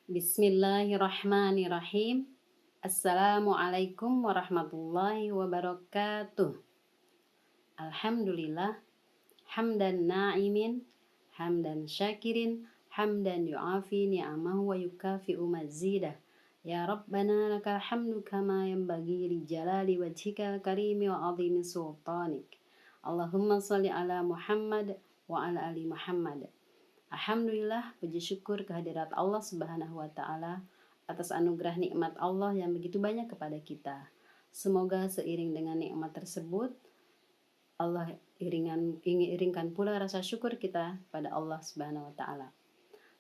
Bismillahirrahmanirrahim. Assalamualaikum warahmatullahi wabarakatuh. Alhamdulillah, hamdan na'imin, hamdan syakirin, hamdan yu'afi ni'amahu wa yukafi'u mazidah. Ya Rabbana lakal hamdu kama yanbaghi li jalali wajhikal karimi wa azimi sultanik. Allahumma salli ala Muhammad wa ala ali Muhammad. Alhamdulillah, puji syukur kehadirat Allah Subhanahu wa Ta'ala atas anugerah nikmat Allah yang begitu banyak kepada kita. Semoga seiring dengan nikmat tersebut, Allah iringkan pula rasa syukur kita pada Allah Subhanahu wa Ta'ala.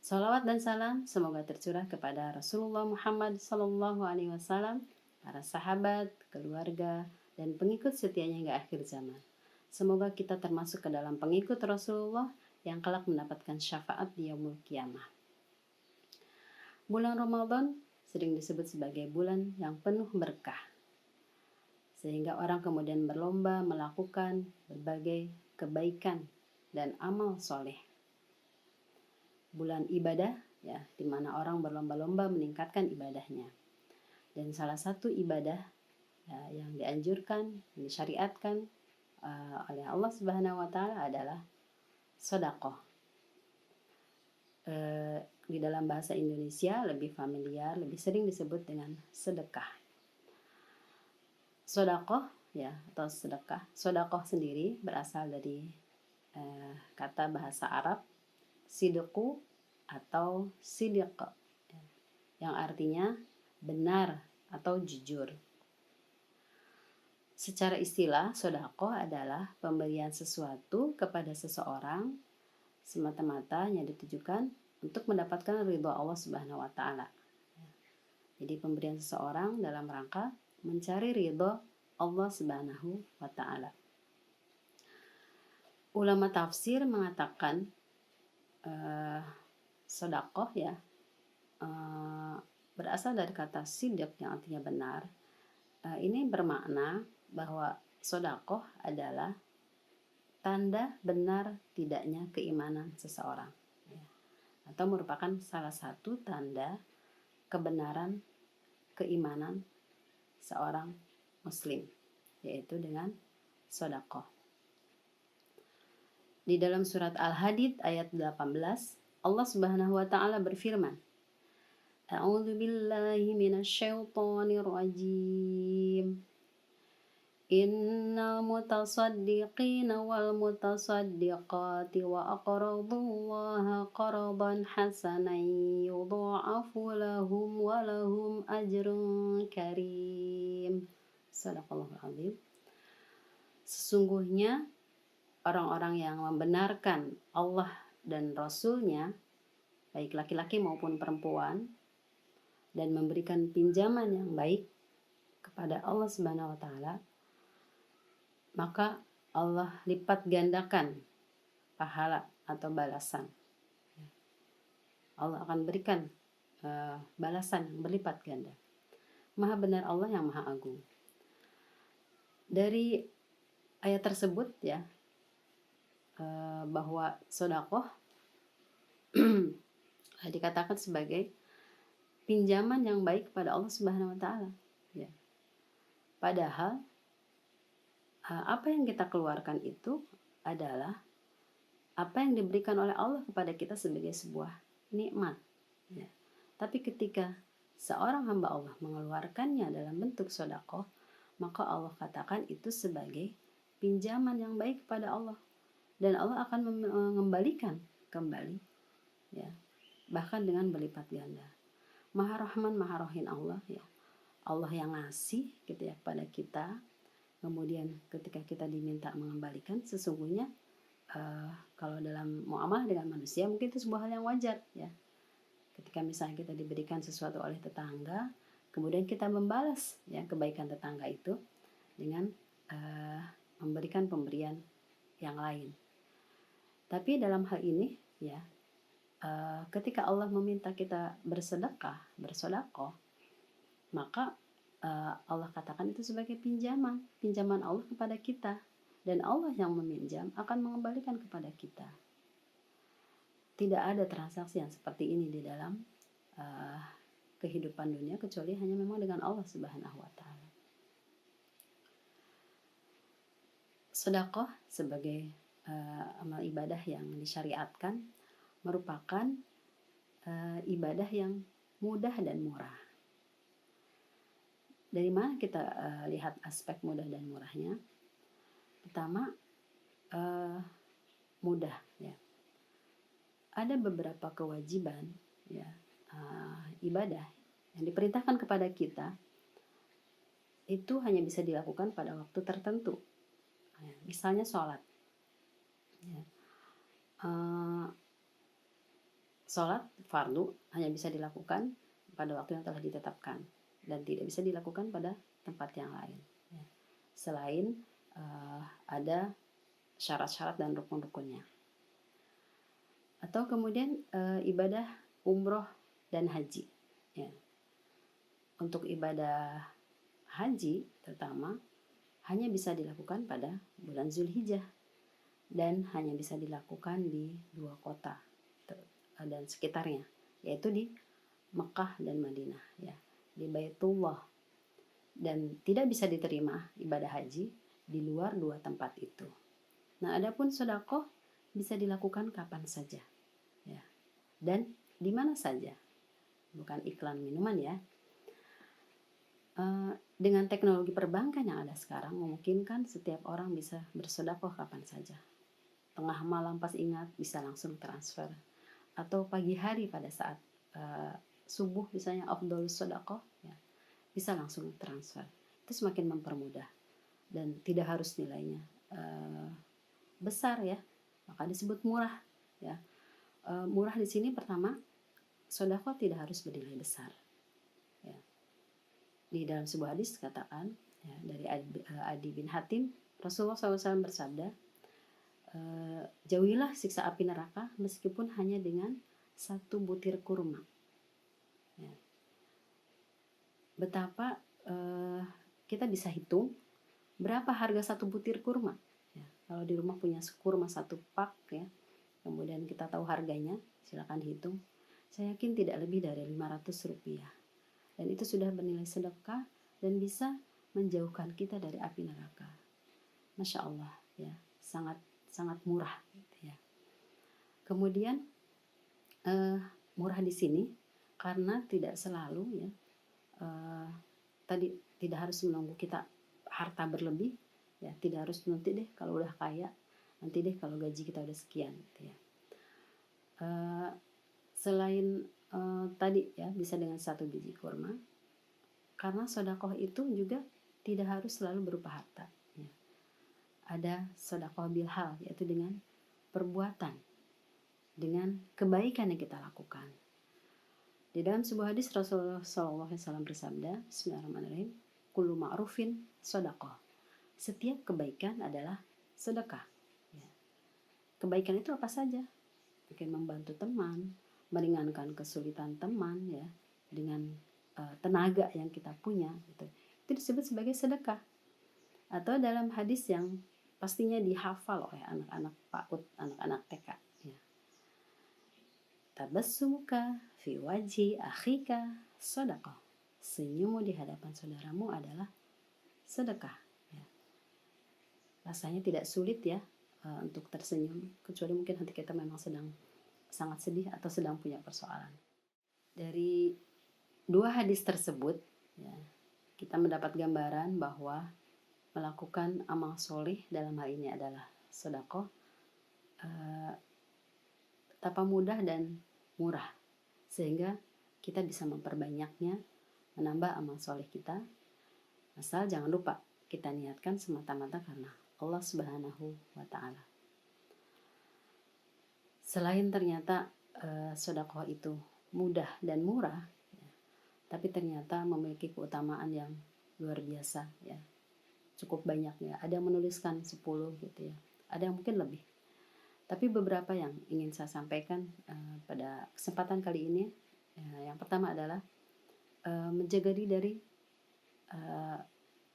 Salawat dan salam semoga tercurah kepada Rasulullah Muhammad Sallallahu Alaihi Wasallam, para sahabat, keluarga, dan pengikut setianya hingga akhir zaman. Semoga kita termasuk ke dalam pengikut Rasulullah yang kelak mendapatkan syafaat di yaumul qiyamah. Bulan Ramadan sering disebut sebagai bulan yang penuh berkah, sehingga orang kemudian berlomba melakukan berbagai kebaikan dan amal soleh. Bulan ibadah, ya, di mana orang berlomba-lomba meningkatkan ibadahnya. Dan salah satu ibadah ya, yang dianjurkan, yang disyariatkan oleh Allah Subhanahu wa Ta'ala adalah sedekah. Di dalam bahasa Indonesia lebih familiar, lebih sering disebut dengan sedekah. Sedekah ya, atau sedekah. Sedekah sendiri berasal dari kata bahasa Arab sidqu atau sidiq, yang artinya benar atau jujur. Secara istilah, sedekah adalah pemberian sesuatu kepada seseorang semata-mata yang ditujukan untuk mendapatkan ridho Allah Subhanahu wa Ta'ala. Jadi pemberian seseorang dalam rangka mencari ridho Allah Subhanahu wa Ta'ala. Ulama tafsir mengatakan sedekah ya berasal dari kata sidiq yang artinya benar. Ini bermakna bahwa sedekah adalah tanda benar tidaknya keimanan seseorang, ya, atau merupakan salah satu tanda kebenaran keimanan seorang muslim, yaitu dengan sedekah. Di dalam surat Al-Hadid ayat 18, Allah Subhanahu wa Ta'ala berfirman, A'udzu billahi minasyaitonir rajim. Innal mutasaddiqina wal mutasaddiqati wa aqradullaha qardan hasanan yudha'afu lahum wa lahum ajrun karim. Shadaqallahul azim. Sesungguhnya orang-orang yang membenarkan Allah dan Rasul-Nya, baik laki-laki maupun perempuan, dan memberikan pinjaman yang baik kepada Allah Subhanahu wa Ta'ala, maka Allah lipat gandakan pahala atau balasan. Allah akan berikan balasan yang berlipat ganda. Maha benar Allah yang Maha Agung. Dari ayat tersebut ya, bahwa sedekah dikatakan sebagai pinjaman yang baik kepada Allah Subhanahu wa Ta'ala. Ya. Padahal apa yang kita keluarkan itu adalah apa yang diberikan oleh Allah kepada kita sebagai sebuah nikmat. Ya. Tapi ketika seorang hamba Allah mengeluarkannya dalam bentuk sedekah, maka Allah katakan itu sebagai pinjaman yang baik kepada Allah, dan Allah akan mengembalikan kembali, ya, bahkan dengan berlipat ganda. Maha Rahman, Maha Rahim Allah, ya. Allah yang ngasih gitu ya kepada kita. Kemudian ketika kita diminta mengembalikan, sesungguhnya kalau dalam muamalah dengan manusia mungkin itu sebuah hal yang wajar ya. Ketika misalnya kita diberikan sesuatu oleh tetangga, kemudian kita membalas ya kebaikan tetangga itu dengan memberikan pemberian yang lain. Tapi dalam hal ini ya, ketika Allah meminta kita bersedekah, maka Allah katakan itu sebagai pinjaman Allah kepada kita, dan Allah yang meminjam akan mengembalikan kepada kita. Tidak ada transaksi yang seperti ini di dalam uh, kehidupan dunia kecuali hanya memang dengan Allah Subhanahu wa taala. Sedekah sebagai amal ibadah yang disyariatkan merupakan ibadah yang mudah dan murah. Dari mana kita lihat aspek mudah dan murahnya? Pertama, mudah ya. Ada beberapa kewajiban ya, ibadah yang diperintahkan kepada kita itu hanya bisa dilakukan pada waktu tertentu. Ya, misalnya sholat. Ya. Sholat fardu hanya bisa dilakukan pada waktu yang telah ditetapkan dan tidak bisa dilakukan pada tempat yang lain. Ya. Selain ada syarat-syarat dan rukun-rukunnya. Atau kemudian ibadah umroh dan haji. Ya. Untuk ibadah haji terutama hanya bisa dilakukan pada bulan Zulhijjah dan hanya bisa dilakukan di 2 kota dan sekitarnya, yaitu di Mekah dan Madinah, ya, di Baitullah. Dan tidak bisa diterima ibadah haji di luar 2 tempat itu. Nah, adapun sedekah bisa dilakukan kapan saja, ya, dan di mana saja. Bukan iklan minuman ya. Dengan teknologi perbankan yang ada sekarang memungkinkan setiap orang bisa bersedekah kapan saja. Tengah malam pas ingat bisa langsung transfer, atau pagi hari pada saat subuh misalnya afdhalus sedekah ya, bisa langsung transfer. Itu semakin mempermudah dan tidak harus nilainya besar ya, maka disebut murah ya. Murah di sini pertama, sedekah tidak harus bernilai besar ya. Di dalam sebuah hadis katakan ya, dari Adi bin Hatim, Rasulullah SAW bersabda, jauhilah siksa api neraka meskipun hanya dengan 1 butir kurma. Ya. Betapa kita bisa hitung berapa harga 1 butir kurma. Ya. Kalau di rumah punya kurma 1 pak ya, kemudian kita tahu harganya, silakan hitung. Saya yakin tidak lebih dari Rp500. Dan itu sudah bernilai sedekah dan bisa menjauhkan kita dari api neraka. Masya Allah ya, sangat murah gitu ya. Kemudian murah di sini karena tidak selalu ya, tadi tidak harus menunggu kita harta berlebih ya, tidak harus nanti deh kalau udah kaya, nanti deh kalau gaji kita udah sekian gitu ya. Selain tadi ya bisa dengan 1 biji kurma, karena sedekah itu juga tidak harus selalu berupa harta ya. Ada sedekah bilhal, yaitu dengan perbuatan, dengan kebaikan yang kita lakukan. Di dalam sebuah hadis Rasulullah SAW bersabda, Bismillahirrahmanirrahim, kullu ma'rufin sedekah. Setiap kebaikan adalah sedekah ya. Kebaikan itu apa saja? Mungkin membantu teman, meringankan kesulitan teman ya, dengan tenaga yang kita punya gitu. Itu disebut sebagai sedekah. Atau dalam hadis yang pastinya dihafal oleh anak-anak PAUD, anak-anak TK ya. Tabassumuka fi wajhi akhika sedekah. Senyummu di hadapan saudaramu adalah sedekah ya. Rasanya tidak sulit ya untuk tersenyum, kecuali mungkin hati kita memang sedang sangat sedih atau sedang punya persoalan. Dari 2 hadis tersebut ya, kita mendapat gambaran bahwa melakukan amal soleh dalam hal ini adalah sedekah betapa mudah dan murah, sehingga kita bisa memperbanyaknya, menambah amal soleh kita, asal jangan lupa kita niatkan semata-mata karena Allah Subhanahu wa Ta'ala. Selain ternyata sedekah itu mudah dan murah ya, tapi ternyata memiliki keutamaan yang luar biasa ya, cukup banyak ya. Ada yang menuliskan 10 gitu ya, ada yang mungkin lebih. Tapi beberapa yang ingin saya sampaikan pada kesempatan kali ini ya, yang pertama adalah menjaga diri dari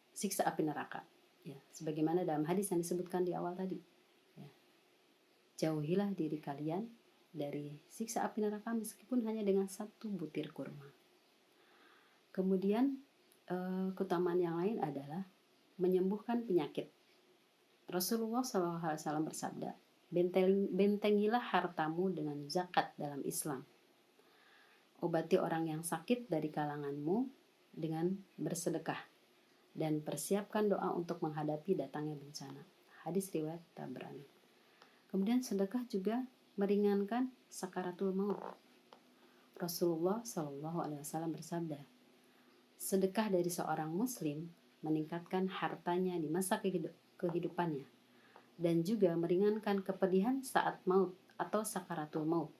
siksa api neraka ya, sebagaimana dalam hadis yang disebutkan di awal tadi ya. Jauhilah diri kalian dari siksa api neraka meskipun hanya dengan 1 butir kurma. Kemudian keutamaan yang lain adalah menyembuhkan penyakit. Rasulullah SAW bersabda, bentengilah hartamu dengan zakat dalam Islam. Obati orang yang sakit dari kalanganmu dengan bersedekah, dan persiapkan doa untuk menghadapi datangnya bencana. Hadis riwayat Tabrani. Kemudian sedekah juga meringankan sakaratul maut. Rasulullah SAW bersabda, sedekah dari seorang muslim meningkatkan hartanya di masa kehidupannya dan juga meringankan kepedihan saat maut atau sakaratul maut.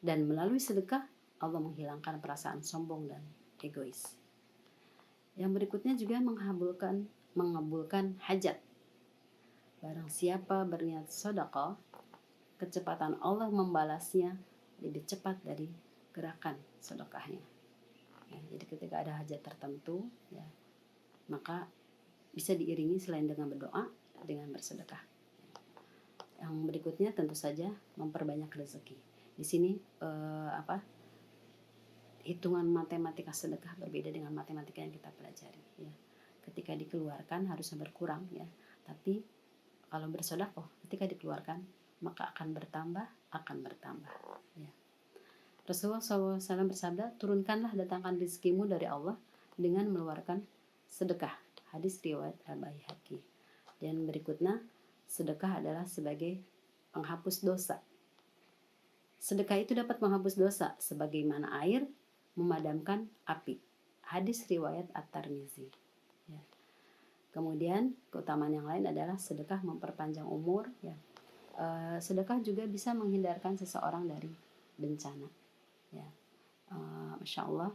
Dan melalui sedekah Allah menghilangkan perasaan sombong dan egois. Yang berikutnya juga mengabulkan hajat. Barang siapa berniat sedekah, kecepatan Allah membalasnya lebih cepat dari gerakan sedekahnya. Ya, jadi ketika ada hajat tertentu, ya, maka bisa diiringi selain dengan berdoa, dengan bersedekah. Yang berikutnya tentu saja memperbanyak rezeki. Di sini hitungan matematika sedekah berbeda dengan matematika yang kita pelajari. Ya. Ketika dikeluarkan harusnya berkurang, ya. Tapi kalau bersedekah, ketika dikeluarkan maka akan bertambah. Ya. Rasulullah SAW bersabda, turunkanlah datangkan rezekimu dari Allah dengan mengeluarkan sedekah. Hadis riwayat Al-Baihaqi. Dan berikutnya, sedekah adalah sebagai penghapus dosa. Sedekah itu dapat menghapus dosa sebagaimana air memadamkan api. Hadis riwayat At-Tirmizi. Ya. Kemudian keutamaan yang lain adalah sedekah memperpanjang umur. Ya. Sedekah juga bisa menghindarkan seseorang dari bencana. Ya. Masya Allah,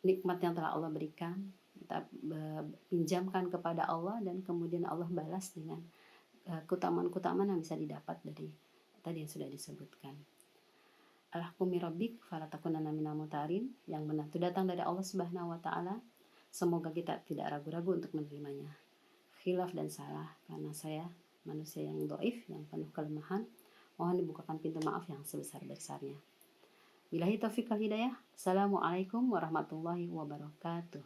nikmat yang telah Allah berikan kita pinjamkan kepada Allah dan kemudian Allah balas dengan keutamaan-keutamaan yang bisa didapat dari tadi yang sudah disebutkan. Alhaqumi rabbik fala takunanna minal mutarin, yang benar itu datang dari Allah Subhanahu wa taala. Semoga kita tidak ragu-ragu untuk menerimanya. Khilaf dan salah karena saya manusia yang dhaif, yang penuh kelemahan. Mohon dibukakan pintu maaf yang sebesar-besarnya. Billahi taufiq wal hidayah. Assalamualaikum warahmatullahi wabarakatuh.